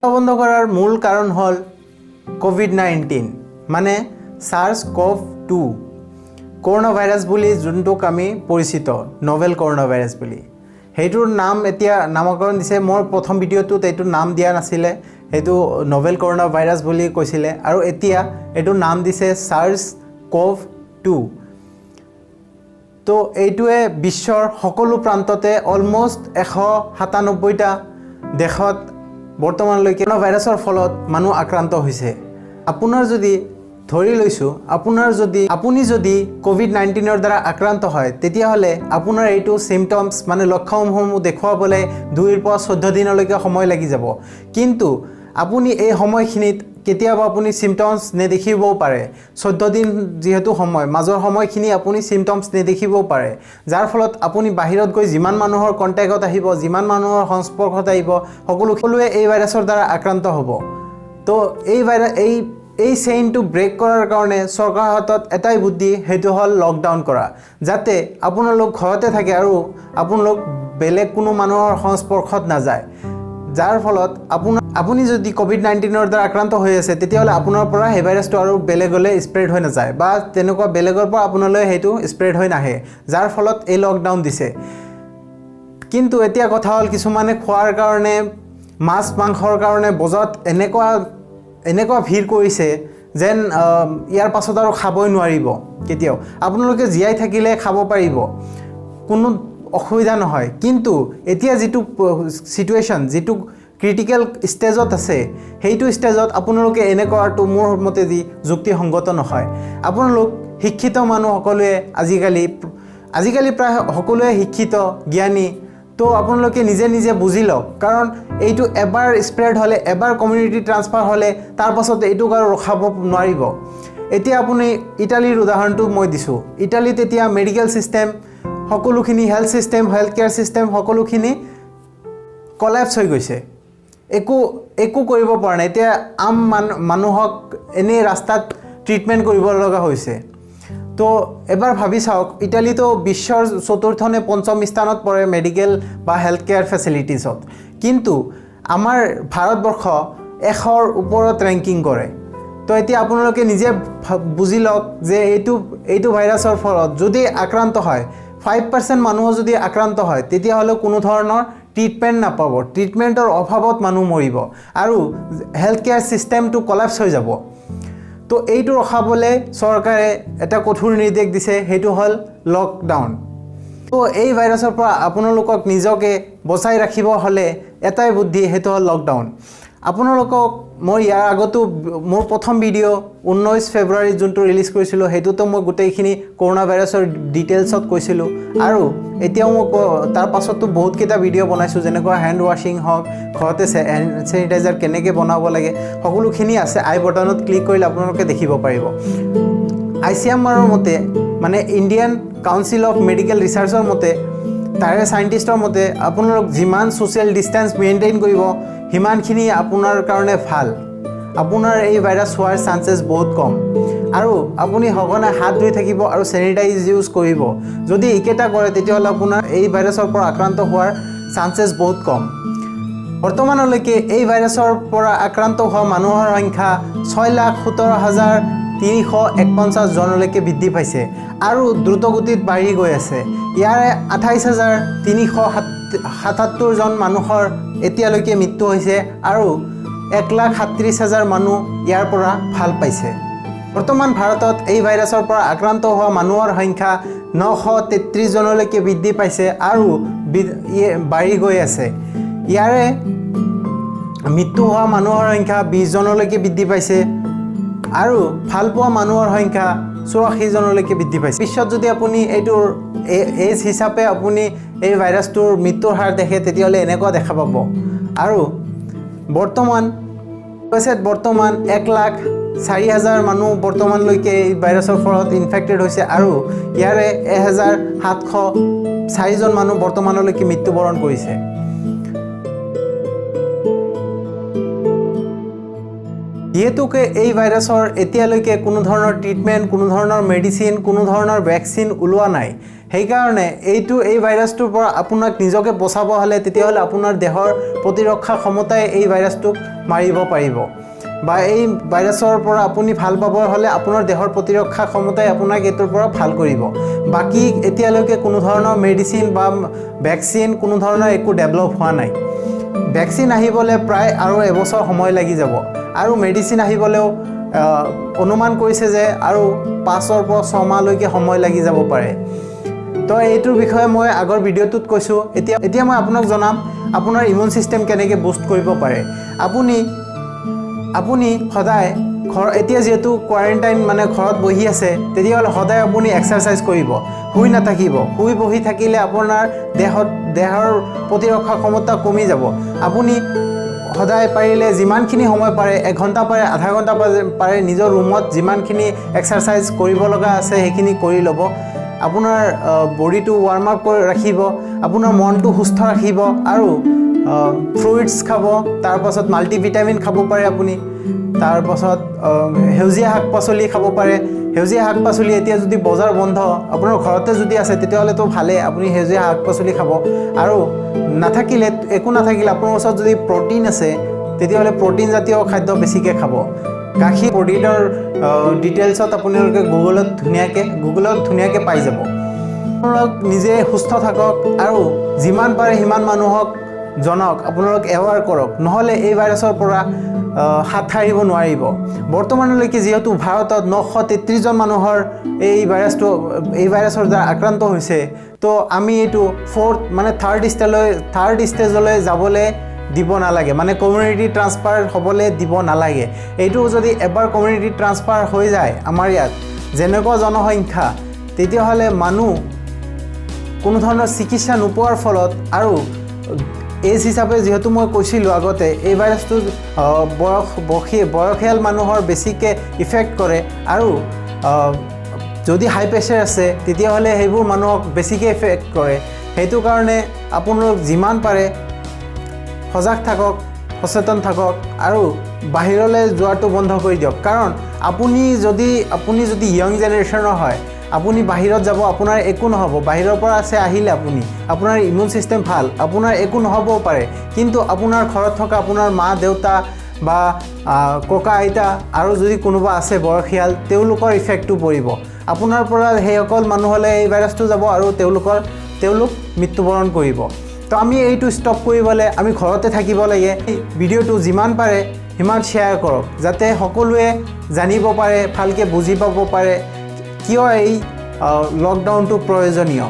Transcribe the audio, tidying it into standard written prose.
বন্ধ করার মূল কারণ হল কোভিড-19 মানে SARS-CoV-2 করোনা ভাইরাস বুলি যোনটোক আমি পৰিচিত নভেল কৰোনা ভাইৰাস বুলি হেইটোৰ নাম এতিয়া নামকৰণ দিছে মোৰ প্ৰথম ভিডিঅ'টোত এইটো নাম দিয়া নাছিলে এইটো নভেল কৰোনা ভাইৰাস বুলি কৈছিলে আৰু এতিয়া এইটো নাম দিছে SARS-CoV-2 তো এইটোৱে বিশ্বৰ সকলো প্ৰান্ততে অলমোস্ট 197টা দেশত বৰ্তমানলৈকে কৰোনা ভাইৰাসৰ ফলত মানুহ আক্ৰান্ত হৈছে আপোনাৰ যদি ধৰি লৈছো আপুনি যদি কোভিড-19 ৰ দ্বাৰা আক্ৰান্ত হয় তেতিয়া হলে আপোনাৰ এইটো সিম্পটমস মানে লক্ষণসমূহ দেখুৱাবলৈ 2 ৰ পৰা 14 দিনলৈকে সময় লাগি যাব কিন্তু আপুনি এই সময়খিনিত কেতিয়াবা আপুনি সিম্পটমস নেদেখিবও পাৰে 14 দিন যেহেতু সময় মাজৰ সময়খিনি আপুনি সিম্পটমস নেদেখিবও পাৰে যাৰ ফলত আপুনি বাহিৰত গৈ যিমান মানুহৰ কন্টাক্টত আহিব যিমান মানুহৰ সংস্পৰ্শত আহিব সকলোৱে এই ভাইৰাছৰ দ্বাৰা আক্ৰান্ত হ'ব তো এই চেইনটো ব্ৰেক কৰাৰ কাৰণে চৰকাৰৰ হাতত এটাই বুদ্ধি হেতু হল লকডাউন কৰা যাতে আপোনালোক ঘৰতে থাকে আৰু আপোনালোক বেলেগ কোনো মানুহৰ সংস্পৰ্শত নাযায় যাৰ ফলত আপুনি যদি কোভিড-19 ৰ দ্বাৰা আক্ৰান্ত হৈ আছে তেতিয়া হলে আপোনাৰ পৰা এই ভাইৰাছটো আৰু বেলেগলৈ স্প্ৰেড হৈ নাযায় বা তেনেকুৱা বেলেগৰ পৰা আপোনালৈ হেতু স্প্ৰেড হৈ নাহে যাৰ ফলত এই লকডাউন দিছে কিন্তু এতিয়া কথা হল কিছুমানে খোৱাৰ কাৰণে মাছ মাংসৰ কাৰণে বজাৰত এনেকুৱা ভিৰ কৰিছে যেন ইয়াৰ পাছত আৰু খাবই নোৱাৰিব কেতিয়াও আপোনালোকে জিয়াই থাকিলে খাব পাৰিব কোনো অসুবিধা নহয় কিন্তু এতিয়া যেটো সিচুৱেশন যেটো ক্ৰিটিক্যাল ষ্টেজত আছে হেইটো ষ্টেজত আপোনালোকে এনেকুৱাটো মোৰ মতে দি যুক্তিসংগত নহয় আপোনালোক শিক্ষিত মানুহ সকলোৱে আজিকালি প্ৰায় সকলোৱে শিক্ষিত জ্ঞানী তো আপোনালোকে নিজে বুজি লওক কাৰণ এইটো এবাৰ স্প্ৰেড হলে এবাৰ কমিউনিটি ট্ৰান্সফাৰ হলে তাৰ পাছত এইটো আৰু ৰখাব নোৱাৰিব এতিয়া আপুনি ইটালীৰ উদাহৰণটো মই দিছো ইটালীত এতিয়া মেডিকেল সিস্টেম সকলোখিনি হেলথ কেয়াৰ সিস্টেম সকলোখিনি কলাপস হৈ গৈছে একো কৰিব পৰা নাই এতিয়া আম মানুহক এনে ৰাস্তাত ট্ৰিটমেন্ট কৰিব লগা হৈছে তো এবাৰ ভাবি চাওক ইটালী তো বিশ্বৰ চতুৰ্থ নে পঞ্চম স্থানত পৰে মেডিকেল বা হেলথ কেয়াৰ ফেসিলিটিজত কিন্তু আমাৰ ভাৰতবৰ্ষ 100ৰ ওপৰত ৰেংকিং কৰে তো এতিয়া আপোনালোকে নিজে বুজি লওক যে এইটো ভাইৰাছৰ ফলত যদি আক্ৰান্ত হয় 5% মানুহ যদি আক্ৰান্ত হয় তেতিয়া হলে কোনো ধৰণৰ ট্ৰিটমেন্ট নাপাব ট্ৰিটমেন্টৰ অভাৱত মানুহ মৰিব আৰু হেলথ কেয়াৰ সিস্টেমটো কলাপস হৈ যাব তো এইটো ৰখাবলৈ চৰকাৰে এটা কঠোৰ নিৰ্দেশ দিছে হেতু হল লকডাউন তো এই ভাইৰাছৰ পৰা আপোনালোকক নিজকে বচাই ৰাখিব হলে এটাই বুদ্ধি হেতু হল লকডাউন আপোনালোকক মই ইয়াৰ আগতো মোৰ প্ৰথম ভিডিঅ 19 ফেব্ৰুৱাৰী যোনটো ৰিলিজ কৰিছিল হেতুতো মই গোটেইখিনি কৰোনা ভাইৰাছৰ ডিটেইলছত কৈছিল আৰু এতিয়াও মই তাৰ পাছতো বহুত কেইটা ভিডিঅ বনাইছো যেনেকৈ হ্যান্ড ওয়াশিং হক ঘৰতে স্যানিটাইজাৰ কেনেকৈ বনাব লাগে সকলোখিনি আছে আই বটনত ক্লিক কৰিলে আপোনালোকে দেখিব পাৰিব ICMR মতে মানে ইন্ডিয়ান কাউন্সিল অফ মেডিকেল ৰিসাৰ্চৰ মতে তাৰে সাইন্টিষ্টৰ মতে আপোনালোক যিমান সোশ্যাল ডিসটেন্স মেইনটেইন কৰিব হিমানখিনি আপোনাৰ কাৰণে ভাল আপোনাৰ এই ভাইৰাছ হোৱাৰ চান্সেছ বহুত কম আৰু আপুনি সঘনাই হাত ধুই থাকিব আৰু স্যানিটাইজ ইউজ কৰিব যদি ইকেটা কৰে তেতিয়া হলে আপোনাৰ এই ভাইৰাছৰ পৰা আক্ৰান্ত হোৱাৰ চান্সেছ বহুত কম বৰ্তমানলৈকে এই ভাইৰাছৰ পৰা আক্ৰান্ত হোৱা মানুহৰ সংখ্যা 6,17,349 জনলৈকে বৃদ্ধি পাইছে আৰু দ্ৰুতগতিত বাঢ়ি গৈ আছে ইয়াৰে 28,377 জন মানুহৰ এতিয়ালৈকে মৃত্যু হৈছে আৰু 1,37,000 মানুহ ইয়াৰ পৰা ভাল পাইছে বৰ্তমান ভাৰতত এই ভাইৰাছৰ পৰা আক্ৰান্ত হোৱা মানুহৰ সংখ্যা 933 জনলৈকে বৃদ্ধি পাইছে আৰু বাঢ়ি গৈ আছে ইয়াৰে মৃত্যু হোৱা মানুহৰ সংখ্যা 20 জনলৈকে বৃদ্ধি পাইছে আৰু ভাল পোৱা মানুহৰ সংখ্যা 84 জনলৈকে বৃদ্ধি পাইছে বিশ্বত যদি আপুনি এইটোৰ এজ হিচাপে আপুনি এই ভাইৰাছটোৰ মৃত্যুৰ হাৰ দেখে তেতিয়া হলে এনেকুৱা দেখা পাব আৰু বৰ্তমান 1,04,000 মানুহ বৰ্তমানলৈকে এই ভাইৰাছৰ ফলত ইনফেক্টেড হৈছে আৰু ইয়াৰে 1,704 জন মানুহ বৰ্তমানলৈকে মৃত্যুবৰণ কৰিছে যেহেতুকে এই ভাইৰাছৰ এতিয়ালৈকে কোনো ধৰণৰ ট্ৰিটমেন্ট কোনো ধৰণৰ মেডিসিন কোনো ধৰণৰ ভ্যাকচিন ওলোৱা নাই সেইকাৰণে এই ভাইৰাছটোৰ পৰা আপোনাক নিজকে বচাব হ'লে তেতিয়াহ'লে আপোনাৰ দেহৰ প্ৰতিৰক্ষা ক্ষমতাই এই ভাইৰাছটোক মাৰিব পাৰিব বা এই ভাইৰাছৰ পৰা আপুনি ভাল পাব হ'লে আপোনাৰ দেহৰ প্ৰতিৰক্ষা ক্ষমতাই আপোনাক এইটোৰ পৰা ভাল কৰিব বাকি এতিয়ালৈকে কোনো ধৰণৰ মেডিচিন বা ভ্যাকচিন কোনো ধৰণৰ একো ডেভেলপ হোৱা নাই ভ্যাকচিন আহিবলৈ প্ৰায় আৰু এবছৰ সময় লাগি যাব আৰু মেডিচিন আহিবলৈও অনুমান কৰিছে যে আৰু 5 পৰা 6 মাহলৈকে সময় লাগি যাব পাৰে তো এইটোৰ বিষয়ে মই আগৰ ভিডিঅ'টোত কৈছো এতিয়া মই আপোনাক জনাম আপোনাৰ ইমিউন সিস্টেম কেনেকৈ বুষ্ট কৰিব পাৰে আপুনি সদায় এতিয়া যেহেতু কোৱাৰেণ্টাইন মানে ঘৰত বহি আছে তেতিয়াহ'লে সদায় আপুনি এক্সাৰসাইজ কৰিব শুই নাথাকিব শুই বহি থাকিলে আপোনাৰ দেহৰ প্ৰতিৰক্ষা ক্ষমতা কমি যাব আপুনি সদায় পাৰিলে যিমানখিনি সময় পাৰে 1 ঘণ্টা পাৰে আধা ঘণ্টা পাৰে নিজৰ ৰুমত যিমানখিনি এক্সাৰসাইজ কৰিব লগা আছে সেইখিনি কৰি ল'ব আপোনাৰ বডিটো ৱাৰ্ম আপ কৰি ৰাখিব আপোনাৰ মনটো সুস্থ ৰাখিব আৰু ফ্ৰুইটস খাব তাৰ পাছত মাল্টিভিটামিন খাব পাৰে আপুনি তাৰ পাছত হেউজিয়া শাক-পাচলি খাব পাৰে হেউজিয়া শাক-পাচলি এতিয়া যদি বজাৰ বন্ধ আপোনাৰ ঘৰতে যদি আছে তেতিয়াহ'লে তো ভালে আপুনি হেউজিয়া শাক-পাচলি খাব আৰু নাথাকিলে একো নাথাকিলে আপোনাৰ ওচৰত যদি প্ৰটিন আছে তেতিয়াহ'লে প্ৰটিন জাতীয় খাদ্য বেছিকৈ খাব গাখীৰ প্ৰটিনৰ ডিটেইলছত আপোনালোকে গুগলত ধুনীয়াকৈ পাই যাব আপোনালোক নিজে সুস্থ থাকক আৰু যিমান পাৰে সিমান মানুহক জনক আপোনালোক এৱাৰ কৰক নহলে এই ভাইৰাছৰ পৰা হাত সাৰিব নোৱাৰিব বৰ্তমানলৈকে যেহেতু ভাৰতত 933 জন মানুহৰ এই ভাইৰাছৰ দ্বাৰা আক্ৰান্ত হৈছে তো আমি এইটো থাৰ্ড ষ্টেজলৈ যাবলৈ দিব নালাগে মানে কমিউনিটি ট্ৰান্সফাৰ হ'বলৈ দিব নালাগে এইটো যদি এবাৰ কমিউনিটি ট্ৰান্সফাৰ হৈ যায় আমাৰ ইয়াত যেনেকুৱা জনসংখ্যা তেতিয়াহ'লে মানুহ কোনো ধৰণৰ চিকিৎসা নোপোৱাৰ ফলত আৰু এজ হিচাপে যেহেতু মই কৈছিলোঁ আগতে এই ভাইৰাছটো বয়সীয়াল মানুহৰ বেছিকৈ ইফেক্ট কৰে আৰু যদি হাই প্ৰেছাৰ আছে তেতিয়াহ'লে সেইবোৰ মানুহক বেছিকৈ ইফেক্ট কৰে সেইটো কাৰণে আপোনালোক যিমান পাৰে সজাগ থাকক সচেতন থাকক আৰু বাহিৰলৈ যোৱাটো বন্ধ কৰি দিয়ক কাৰণ আপুনি যদি ইয়ং জেনেৰেশ্যনৰ হয় আপুনি বাহিৰত যাব আপোনাৰ একো নহ'ব বাহিৰৰ পৰা আহিলে আপোনাৰ ইমিউন সিস্টেম ভাল আপোনাৰ একো নহ'বও পাৰে কিন্তু আপোনাৰ ঘৰত থকা আপোনাৰ মা দেউতা বা ককা আইতা আৰু যদি কোনোবা আছে বয়সীয়াল তেওঁলোকৰ ইফেক্টটো পৰিব আপোনাৰ পৰা সেইসকল মানুহলৈ এই ভাইৰাছটো যাব আৰু তেওঁলোক মৃত্যুবৰণ কৰিব তো আমি এইটো ষ্টপ কৰিবলৈ আমি ঘৰতে থাকিব লাগে ভিডিঅ'টো যিমান পাৰে সিমান শ্বেয়াৰ কৰক যাতে সকলোৱে জানিব পাৰে ভালকৈ বুজি পাব পাৰে কিয় এই লকডাউনটো প্ৰয়োজনীয়